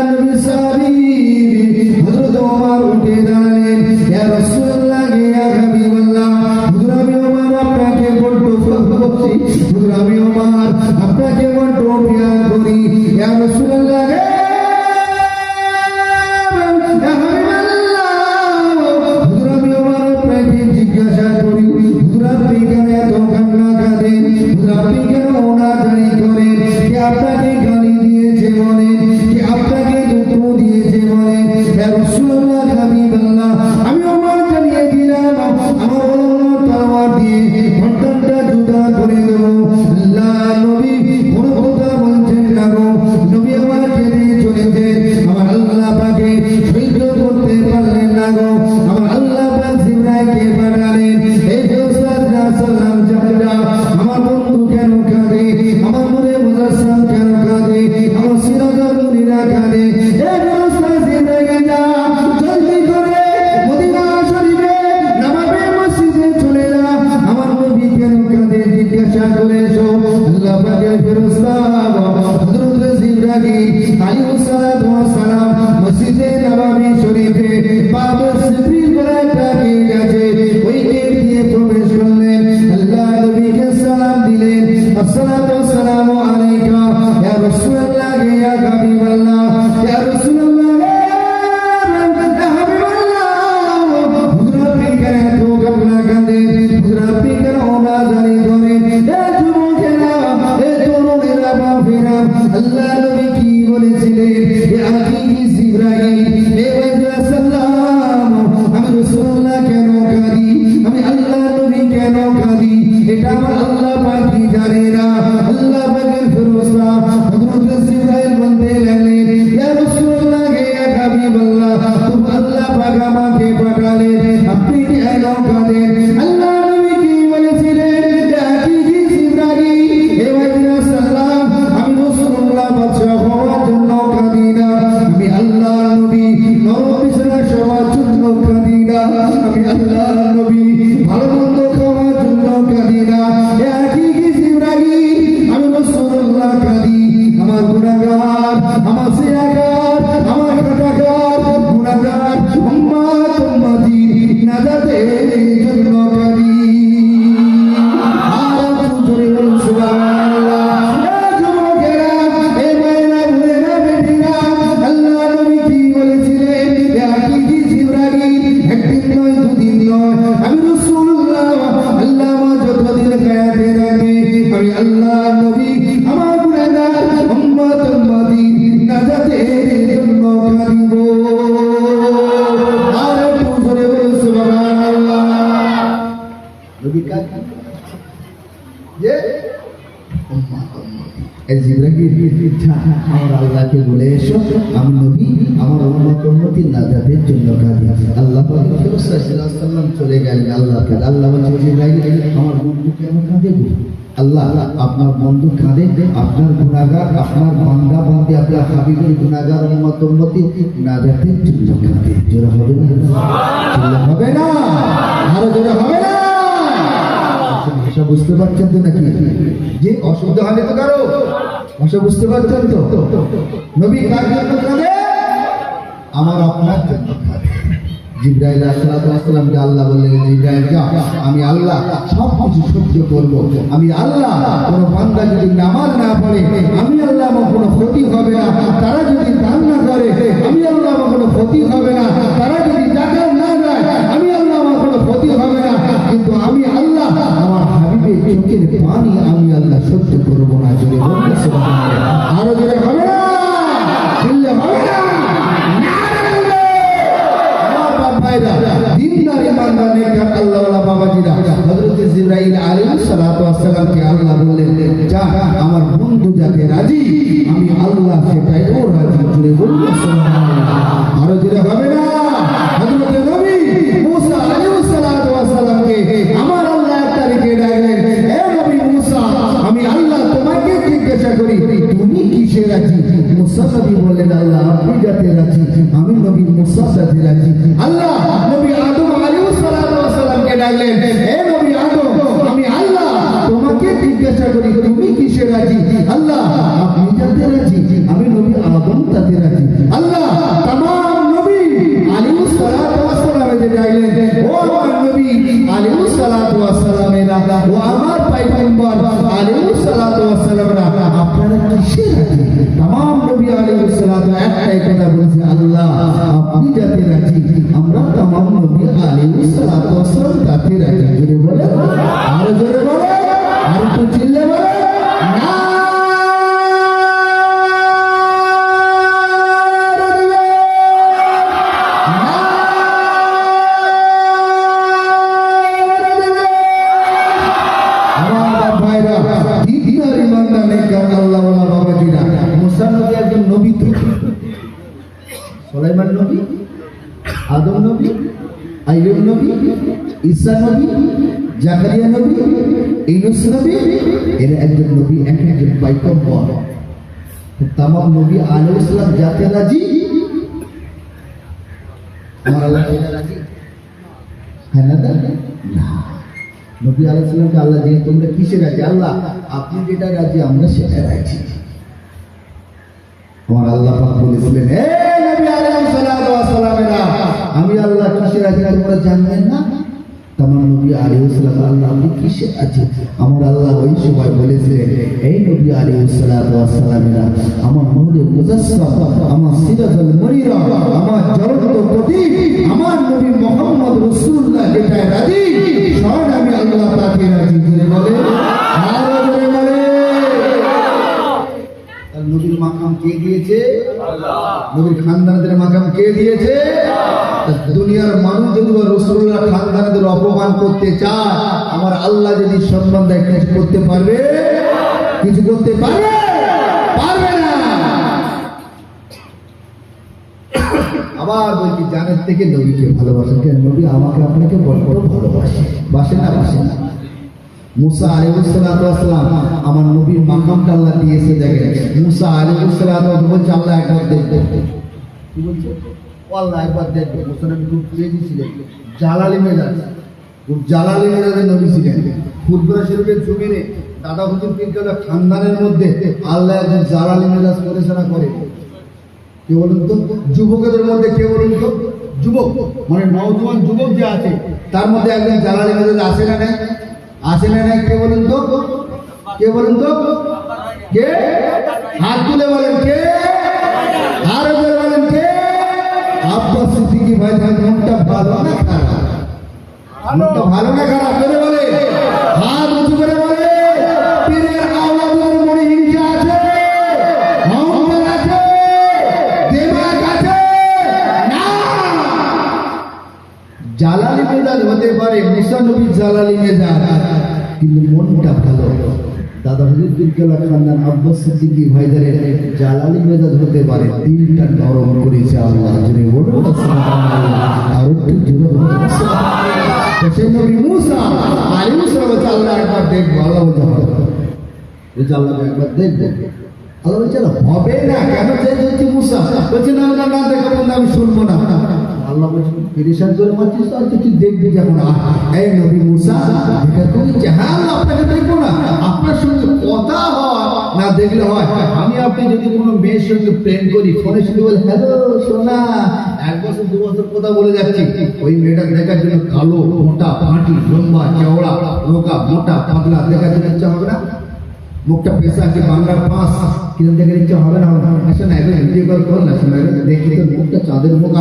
আমার আল্লাহকে বলে এসো আমি নবী আমার উম্মতের নাজাতের জন্য কাঁদি আল্লাহ পাক ফেরেশতা সাল্লাল্লাহু আলাইহি ওয়াসাল্লাম চলে গেলেন আল্লাহকে আল্লাহ বলছে জিবরাইল আমার বন্ধু কেন কাঁদে গো আল্লাহ আপনার বন্ধু কাঁদে আপনার গুনাহগার আপনার বান্দা বান্দী আপনার হাবিবের গুনাহগার উম্মতি নাজাতের জন্য কাঁদে জোরে হবে না জোরে হবে না আরো জোরে হবে না ভাষা বুঝতে পারছেন তো নাকি? যে অসুবিধা হলে তো কারো ভাষা বুঝতে পারছেন তো? নবী কার জন্য কাঁদে? আমার আপনার জন্য কাঁদে। জিবরাইল আলাইহিসসালামকে আল্লাহ বললেন, জিবরাইল যা, আমি আল্লাহ সব কিছু সহ্য করব। আমি আল্লাহ কোনো বান্দা যদি নামাজ না পড়ে, আমি আল্লাহ আমার কোনো ক্ষতি হবে না। তারা যদি দান না করে, আমি আল্লাহ আমার কোনো ক্ষতি হবে না। তারা যদি যাকাত না দেয়, আমি আল্লাহ আমার কোনো ক্ষতি হবে না। কিন্তু আমি আল্লাহ আমার হাবিবের চোখের পানি আমি আল্লাহ সহ্য করব না। যদি বলতে সুবহানাল্লাহ, আরো জোরে হবে না, চিল্লে হবে না। দিনদার ইমানদার নেককার আল্লাহওয়ালা বাবাজিরা, হযরত জিবরাইল আলাইহিস সালাতু ওয়াস সালামকে আল্লাহ বললেন, যা, আমার বন্ধু যাতে রাজি, আমি আল্লাহ সেটাই ও রাজি। জুড়ে বলুন সুবহানাল্লাহ, আরো জোরে হবে না। হযরত নবী মুসা আলাইহিস সালাতু ওয়াস সালামকে আমার আল্লাহ এক তারিখে ডাকলেন, হে নবী মুসা, আমি আল্লাহ তোমাকে জিজ্ঞাসা করি, তুমি কিসে রাজি? মুসা নবী বললেন, আল্লাহ আপনি যাতে রাজি, আমি নবী মুসা যাতে রাজি। আল্লাহ নবী আদম আলাইহিস সালাতু ওয়াস সালামকে ডাকলেন, হে নবী আদম, আমি আল্লাহ তোমাকে জিজ্ঞাসা করি, তুমি কিসে রাজি? আল্লাহ আপনি যাতে রাজি, আমি নবী আদম তাতে রাজি। আল্লাহ तमाम নবী আলাইহিস সালাতু ওয়াস সালামকে ডাকলেন, ও আমার নবী আলাইহিস সালাতু ওয়াস সালামেরা, ও আমার পয়গম্বর আলাইহিস সালাতু ওয়াস সালামেরা, আপনারা কিসে রাজি? तमाम নবী আলাইহিস সালাতু একটাই কথা বলেছে, আল্লাহ আপনি যাতে রাজি, আমরা तमाम নবী আলাইহিস সালাতু ওয়াস সালাম তাতে রাজি। জোরে বলে, আরো জোরে বলে, আর একটু চিল্লে বলে না। সুলাইমান নবী, আদম নবী, আইয়ুব নবী, ঈসা নবী, জাকারিয়া নবী, ইউনূস নবী, এর একজন নবী, একজন পয়গম্বর। तमाम নবী আলাইহিস সালাম যাতে রাজি, আমার আল্লাহ রাজি হ্যাঁ না? না, নবী আলাইহিস সালামকে আল্লাহ যে তোমরা কিসে রাজি? আল্লাহ আপনি যেটা রাজি, আমরা সেটা রাজি। আমার আল্লাহ পাক বলেছিলেন, হে নবী আলাইহিস সালাতু ওয়াস সালামেরা, আমি আল্লাহ কিসে রাজি তোমরা জানবেন না? तमाम নবী আলাইহিস সালাম আল্লাহ আপনি কিসে রাজি? আমার আল্লাহ ওই সময় বলেছিলেন, এই নবী আলাইহিস সালাতু ওয়াস সালামেরা, আমার নূরে মুজাসসাম, আমার সিরাজুল মুনিরা, আমার জ্বলন্ত প্রদীপ, আমার নবী মুহাম্মদ রাসূলুল্লাহ যেটা রাজি, স্বয়ং আমি আল্লাহ তাকে রাজি। জোরে বলে, আরো জোরে বলে। নবীর মাকাম কে দিয়েছে? আল্লাহ। নবীর খানদানদের মাকাম কে দিয়েছে? দুনিয়ার মানুষ যদি রাসূলুল্লাহ খানদানদের অপমান করতে চায়, আমার আল্লাহ যদি সম্মান দেয়, কিছু করতে পারবে? কিছু করতে পারবে? পারবে না। আবার বলছি, জানের থেকে নবীকে ভালোবাসেন। কেন? নবী আমাকে আপনাকে বড় বড় ভালোবাসে, বাসে না? বাসে না। মুসা আলাইহিস সালাতু ওয়াস সালাম আমার নবীর মাকামটা আল্লাহ দিয়েছে। দেখেন, মুসা আলাইহিস সালাতু ওয়াস সালাম বলছে, আল্লাহ একবার দেখবে। কি বলছে? আল্লাহ একবার দেখবে। মুসা নবী খুব তেজি ছিলেন, জালালি মেজাজ, খুব জালালি মেজাজের নবী ছিলেন। ফুরফুরা শরীফের জমিনে দাদা হুজুর পীর কেবলা খানদানের মধ্যে আল্লাহ একজন জালালি মেজাজ করেছে না করে? কে বলুন তো? যুবকদের মধ্যে কে বলুন তো? যুবক মানে নওজোয়ান যুবক যে আছে, তার মধ্যে একজন জালালি মেজাজ আছে না নাই? আছে না নাই? কে বলুন তো? কে বলুন তো? কে? হাত তুলে বলেন কে? আর বলেন কে? আব্বাস সিদ্দিকী ভাই। মনটা ভালো না খারাপ? মনটা ভালো না খারাপ? করে বলে, হাত উঁচু করে বলে, পীরের আওলাদের মনে হিংসা আছে, অহংকার আছে, দেমাগ আছে না। জালালি মেজাজ হতে পারে, মুসা নবীর জালালি মেজাজ, কিন্তু মনটা ভালো। দাদা হুজুর পীর কেবলা খানদান আব্বাস সিদ্দিকী ভাইজানের জালালি মেজাজ হতে পারে, দিলটা নরম করেছে আল্লাহ। জোরে বলুন সুবহানাল্লাহ। আর একটু জোরে বলুন সুবহানাল্লাহ। সেই নবী মুসা আলাইহিস সালাম বলছে, আল্লাহ একবার দেখবো। আল্লাহ বলছে, আল্লাহ একবার দেখবো। আল্লাহ বলছে হবে না। কেন? যে হচ্ছে মুসা বলছে, না না না, দেখো আমি শুনবো না। আল্লাহ বলছেন পেরেশান করে মারছিস তো, আর কিছু দেখবি যখন এই নবী মুসা দেখা করেছে, হ্যাঁ আল্লাহ আপনাকে দেখবো না, আপনার সঙ্গে কথা হয় না দেখলে হয়। আমি আপনি যদি কোনো মেয়ের সঙ্গে প্রেম করি, ফোনে শুধু বলে হ্যালো সোনা, 1 বছর 2 বছর কথা বলে যাচ্ছি, ওই মেয়েটা দেখার জন্য কালো মোটা ফাঁটি লম্বা চওড়া রোগা মোটা পাতলা দেখার জন্য ইচ্ছা হবে না? মুখটা পেশা আছে বাংলার পাঁচ কিন্তু দেখার ইচ্ছা হবে না? আসে না এবার ভিডিও কল কর না, শোনা দেখি তোর মুখটা চাঁদের মুখ,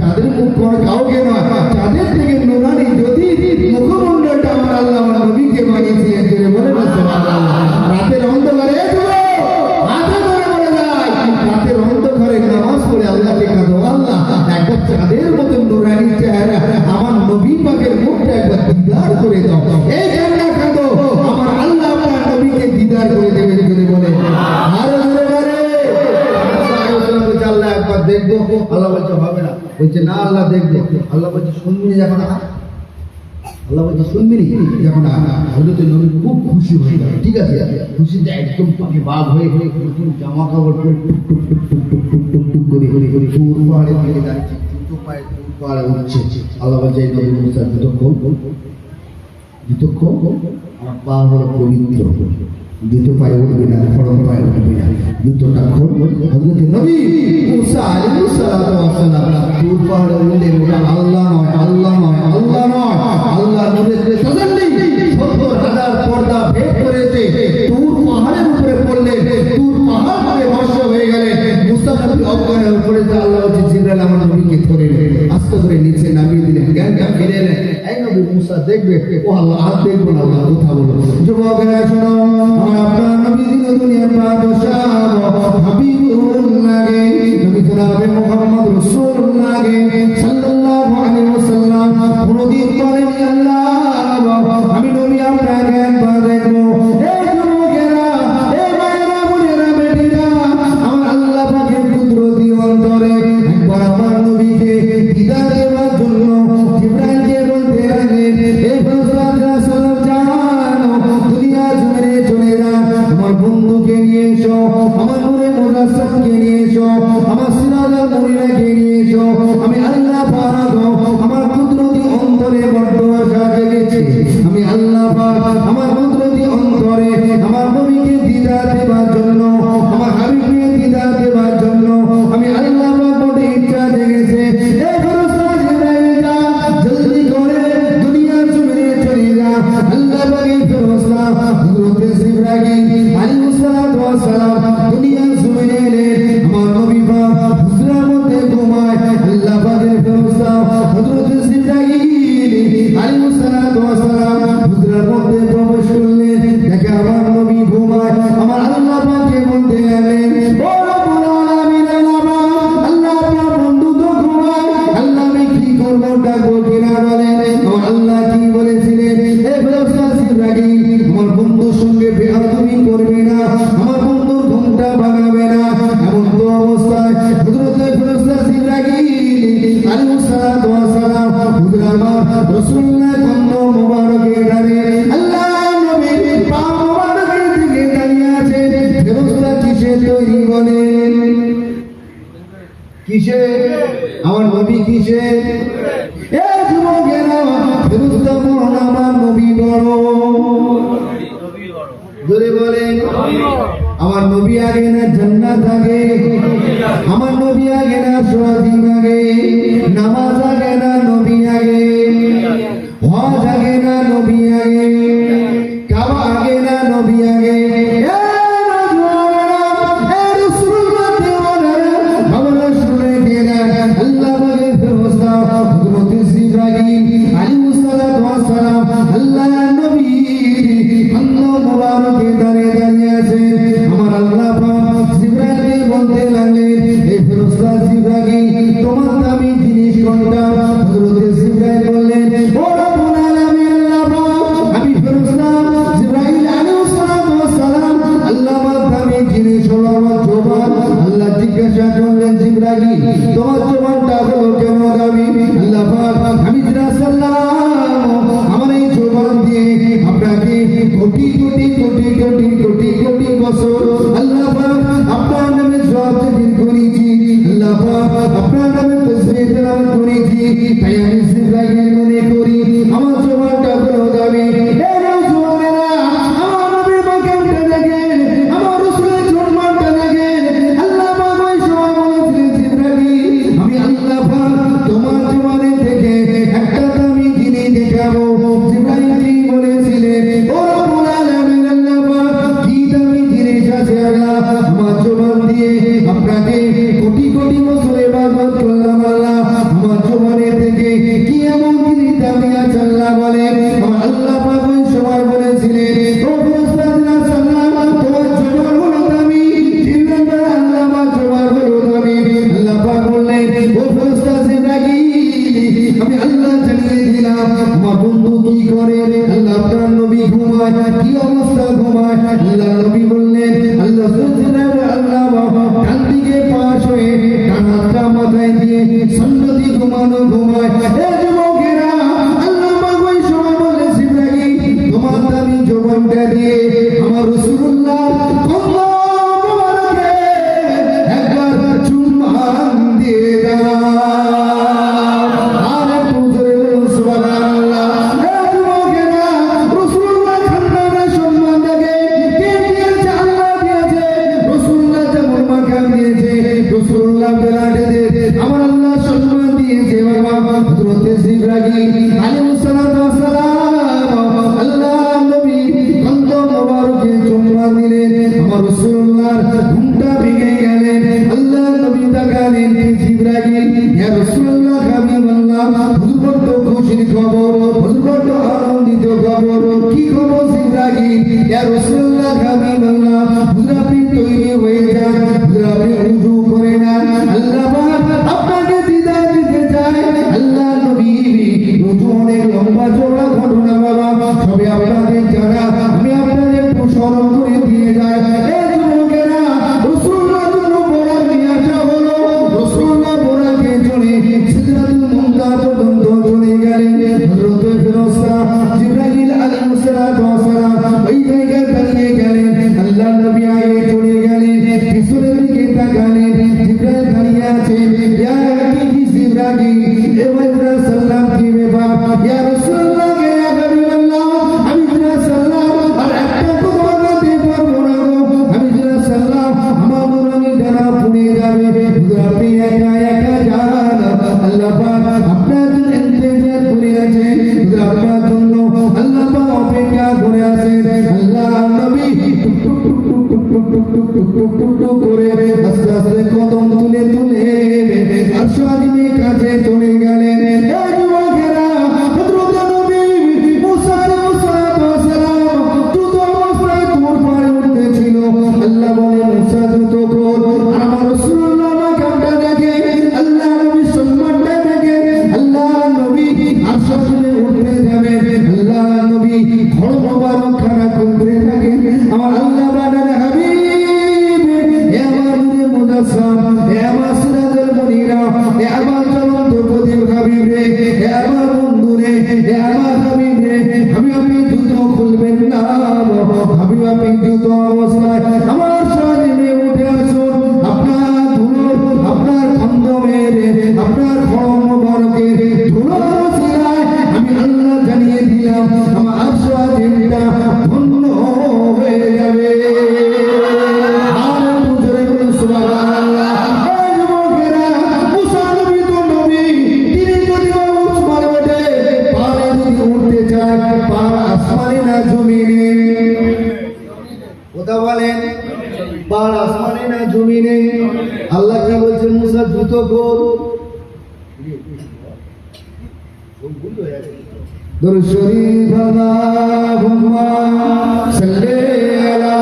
চাঁদের মুখ কোনো কাউকে নয়, চাঁদের থেকে নুরানি যদি মুখমণ্ডলটা আমার আল্লাহ আমার নবীকে বানিয়েছে, বলে না রাতের অন্ধকারে হাতে ধরে বলে যায়, রাতের অন্ধকারে নামাজ পড়ে আল্লাহকে কাঁদো, আল্লাহ একবার চাঁদের মতন নুরানি চেহারা আমার নবী পাকের মুখটা একবার দিদার করে দাও, এই কান্না কাঁদো আমার আল্লাহ আপনার নবীকে দিদার করে দেবেন বলে বলে আরো ধরে বলে আল্লাহ একবার দেখবো। আল্লাহ বলছে হবে না, বলছে না আল্লাহ দেখবো। আল্লাহ বলছে শুনবি যখন, আল্লাহ বলছে শুনবি যখন হজরত নবী খুব খুশি হয়ে গেল, ঠিক আছে খুশিতে একদম পাখি বাঘ হয়ে নতুন জামা কাপড় পরে টুক টুক টুক টুক টুক টুক টুক টুক করে দূর পাহাড়ে দিকে যাচ্ছে, জুতো পায়ে দূর পাহাড়ে উঠছে। আল্লাহ বলছে এই নবী মুসা জুতো আমার পা হলো পবিত্র, জুতো পায়ে উঠবে না, ফরম পায়ে উঠবে না, জুতোটা খোল। হযরত নবী মুসা আলাইহিস সালাতু ওয়াস সালাম দূর পাহাড়ে উঠলেন, ওটা আল্লাহ নয়, আল্লাহ নয়, আল্লাহ নয়, আল্লাহ নূরের তাজাল্লি 70,000 পর্দা ভেদ করেছে, দূর পাহাড়ের উপরে পড়লেন, দূর পাহাড় থেকে ভস্ম হয়ে গেলেন। মুসা নবী অজ্ঞান হয়ে পড়েছে, আল্লাহ হচ্ছে জিবরাইল আমার নবীকে ধরে আস্তে করে নিচে নামিয়ে দিলেন, জ্ঞানটা ফিরে এলেন। এই নবী মুসা দেখবে, ও আল্লাহ আর দেখবো না, আল্লাহ কথা বলো। যুবকেরা শোনো, আমার আপনার নবী দিন দুনিয়ার বাদশাহ হাবিবুল্লাহ গে, নবী জনাবে মুহাম্মদ রাসূলুল্লাহ গে সাল্লাল্লাহু আলাইহি ওয়াসাল্লাম প্রদীপ করেন আল্লাহ আমি নবী আপনার জ্ঞান পা দেখবো। এই যুবকেরা, এই মায়েরা বোনেরা বেটিরা, আমার আল্লাহ পাকের কুদরতি অন্তরে একবার আমার নবীকে দিদার দেওয়ার জন্য জিবরাইলকে বলতে লাগলেন, এই ফেরেশতারা সালাম জানো দুনিয়া জুড়ে চলে যান, আমার বন্ধুকে নিয়ে এসো, আমার নূরে মুজাসসামকে নিয়ে এসো, আমার সিরাজুল মুনিরাকে নিয়ে এসো। আমি আল্লাহ পাক আমার কুদরতি অন্তরে বড় আশা জেগেছে, আমি আল্লাহ পাক আমার কুদরতি অন্তরে আমার নবীকে দিদার দেওয়ার জন্য, আমার হাবিবকে দিদার দেওয়ার জন্য আমি আল্লাহ পাক বড় ইচ্ছা জেগেছে। এই ফেরেশতা জিবরাইলটা জলদি করে দুনিয়া জুড়ে চলে যা। আল্লাহ পাকের ফেরেশতা হযরত জিবরাইল আলাইহিস সালাতু ওয়াস সালাম দুনিয়া জুড়ে এলেন, আমার নবী পাক হুজরার মধ্যে ঘুমায়। আল্লাহ পাকের ফেরেশতা হযরত জিবরাইল আলাইহিস সালাতু ওয়াস সালাম হুজরার মধ্যে প্রবেশ করলেন, দেখে আমার নবী ঘুমায়। আমার আল্লাহ পাককে বলতে লাগলেন, ও রব্বুল আলামিন, আল্লাহ আপনার বন্ধু তো ঘুমায়, আল্লাহ আমি কি করবো, ডাকবো কিনা বলেন। আমার আল্লাহ কি বলেছিলেন, হে ফেরেশতা জিবরাইল আমার বন্ধুর সঙ্গে বেয়াদবি করবে না, আমার বন্ধুর ঘুমটা ভাঙাবে না। এমন তো অবস্থায় হযরত ফেরেশতা জিবরাইল আলাইহিস সালাতু ওয়াস সালাম হুজুর আমার রাসূলুল্লাহ কন্ন মোবারকের ধারে আল্লাহ নবী পা মোবারকের দিকে দাঁড়িয়ে আছে। ফেরেশতা কিসে তৈরি বলেন, কিসে? আমার নবী কিসে? এ যুবকেরা, ফেরেশতা বড় না আমার নবী বড়? জোরে বলেন, আমার নবী আগে না জান্নাত আগে, আমার নবী আগে না সোয়াদিন আগে, নামাজ আগে না নবী আগে, হজ আগে না নবী আগে, কাবা আগে না নবী আগে। আল্লাহ বলে ফেরেশতা হযরত জিবরাইল আলাইহিস সালাতু ওয়াস সালাম আল্লাহ নবী আল্লাহ মুবারকের দাঁড়িয়ে দাঁড়িয়ে আছে। আমার আল্লাহ পাক জিবরাইলকে বলতে লাগলেন, এই ফেরেশতা জিবরাইল তোমার দামি জিনিস কোনটা? হযরত জিবরাইল বললেন, ও রব্বুল আলামিন, আল্লাহ পাক আমি ফেরেশতা জিবরাইল আলাইহিস সালাতু ওয়াস সালাম আল্লাহ পাক দামি জিনিস হলো আমার জবান। আল্লাহ জিজ্ঞাসা করলেন, জিবরাইল তোমার জবানটা হলো কেন দামি? আল্লাহ পাক আমি আমার এই জবান দিয়ে আপনাকে কোটি কোটি কোটি কোটি কোটি কোটি বছর আল্লাহ পাক আপনার নামে সওয়াব করেছি, আল্লাহ পাক আপনার নামে তাসবিহ তেলাওয়াত করেছি। রাসূলুল্লাহর ঘুমটা ভেঙে গেলেন। আল্লাহ নবী তাকালেন, জিবরাইল, ইয়া রাসূলুল্লাহ হাবিবাল্লাহ, হুজুর বড় খুশির খবর, হুজুর বড় আনন্দিত খবর। কি খবর জিবরাইল? ইয়া রাসূলুল্লাহ হাবিবাল্লাহ, হুজুর আপনি তৈরি হয়ে যান, হুজুর আপনি ওযু করে নেন, আল্লাহ পাক আপনাকে দিদার দিতে চায়। আল্লাহ নবী, ওযু অনেক লম্বা চওড়া ঘটনা বাবা, সবে আপনাদের জানা, আমি আপনাদের একটু স্মরণ করে দিয়ে যাই। এই যুবকেরা, রাসূলুল্লাহ জন্য বোরাক নিয়ে আসা হলো। রাসূলুল্লাহ বোরাকে চলে সিদরাতুল মুনতাহা পর্যন্ত চলে গেলেন। হযরত ফেরেশতা জিবরাইল আলাইহিস সালাতু ওয়াস সালাম ওই জায়গায় দাঁড়িয়ে গেলেন। আল্লাহ নবী আগে চলে গেলেন, পিছনের দিকে তাকালেন, জিবরাইল দাঁড়িয়ে আছেন। ইয়া কি জিবরাইল, এ ওয়া সাল্লাম কি ব্যাপার? ইয়া রাসূলুল্লাহ, ইয়া হাবিবাল্লাহ, আমি জিনা সাল্লাম আর একটা কথা বলতে পারবো না গো। আমি জিনা সাল্লাম, আমার নুরানি ডানা পুড়ে যাবে। হুজুর আপনি একা একা যান, আল্লাহ পাক আপনার জন্য ইন্তজার করে আছেন। হুজুর আপনার জন্য আল্লাহ পাক অপেক্ষা করে আছেন। আল্লাহ নবী টুক টুক টুক টুক টুক টুক টুক টুক টুক টুক টুক করে আস্তে আস্তে কদম তুলে তুলে আরশ আজিমের কাছে চলে গেলেন। এই যুবকেরা, হযরত নবী মুসা আলাইহিস সালাতু ওয়াস সালাম দ্রুত অবস্থায় তুর পাড়ে উঠতেছিল। আল্লাহ বলে, মুসা দ্রুত কর। আর আমার রাসূলুল্লাহ মাকামটা দেখে, আল্লাহ নবী সম্মানটা দেখে, আল্লাহ নবী আরশ আজিমে উঠতে যাবেন। আল্লাহ নবী ঘর মোবারক খানা খুলতে থাকেন। আমার আল্লাহ বানার হাবিব, এ আমার নূরে মুজাসসাম, এ আমার সিরাজুল মুনিরা, এ আমার জ্বলন্ত প্রদীপ হাবিব রে, এ আমার বন্ধু রে, এ আমার হাবিব রে, আমি আপনি জুতো খুলবেন না, আমি আপনি জুতো অবস্থায় আমার সামনে উঠে আসুন। আপনার ধুলো, আপনার খন্দমের, আপনার খড়ম মোবারকের ধুলো সিরায় আমি আল্লাহ জানিয়ে দিলাম, আমার আরশ আজিমটা ধন্য হয়ে যাবে। আর জোরে বলুন সুবহানাল্লাহ। এই যুবকেরা, মুসা নবী তো নবী, তিনি যদি আসমানে ওঠে, পারে যদি উঠতে চায়, পার আসমানে না জমিনে। কথা বলেন, পার আসমানে না জমিনে। আল্লাহ কি বলছেন? মুসা জুতো কর। দরুদ শরীফ আল্লাহুম্মা সাল্লি আলা